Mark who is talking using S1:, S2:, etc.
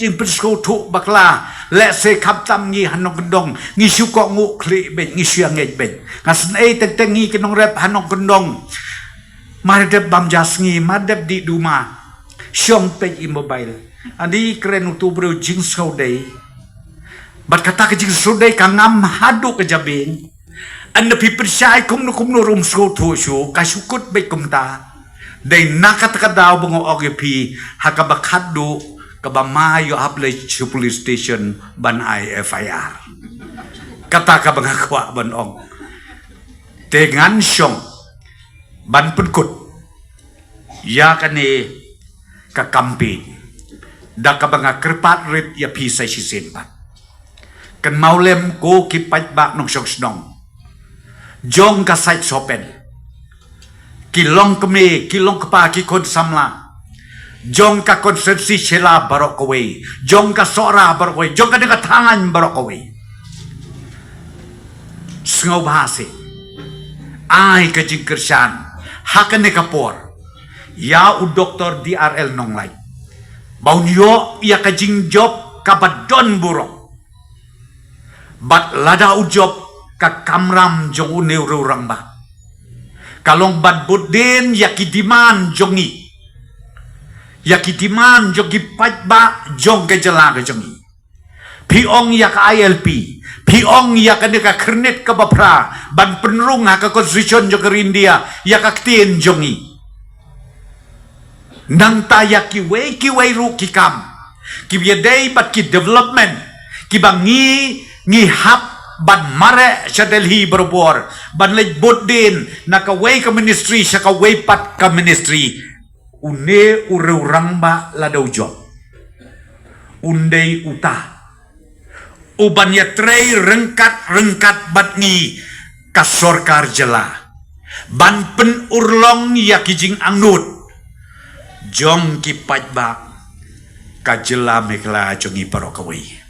S1: จึงเป็นสกุทุบักลาและเสคำตำงี้ฮันนองกันดงงี้ชุกงูคลีเบงงี้เชียงเงยเบงงั้นสันแต่งี้กันนองเรบฮันนองกันดงมาเด็บบำจัสงี้มาเด็บดีดูมาช่องเป็นอิมโมบายอันนี้เครนุตุบรูจิงสาวเดย์บัดkata ke jingsาวเดย์กังงามฮัดดูกระจับเองอันนั้นพิพิธชายคุมนุรุมสกุทุชูกาชุกุดเบกุมตาได้นักตะกดาวบงออกพีฮักบักฮัดดูkabama yo aplay sa police station ban FIR kata ka bangakwa ban ong tengan syong ban penkut ya kane kakampi da ka bangakrpat rit ya pisay sisen pat kan maulem ko kipait bak nong syong snong jong ka site sopen kilong kami kilong kapa kikod samla jong ka konsensi sila barok away jong ka sora barok away jong ka dengan tangan barok away sengaw bahasi ay ka jingkersan hakan ni kapor ya u doktor DRL nong lay baun yo ya ka jing job kabadon burok bat lada u job ka kamram jong u neururang ba kalong bad budin ya kidiman jongi yakitiman jogi pat ba jong ke jela ke jongi piong ya ka ILP piong ya ka deka kernet ka bapra ban penrung ha ka constitution jo India ya ka ktien jongi nang ta ya ki wei ru ki kam ki biadei bat ki development ki bangi ngi hap ban mare sa Delhi berbor ban lej bodin na ka wei ka ministry sa ka wei pat ka ministry une urang ba ladau job undei uta uban ya trei rengkat batni kasorkar jela ban pen urlong ya kijing angnut jong ki paj ba ka jela mekla jongi parokawai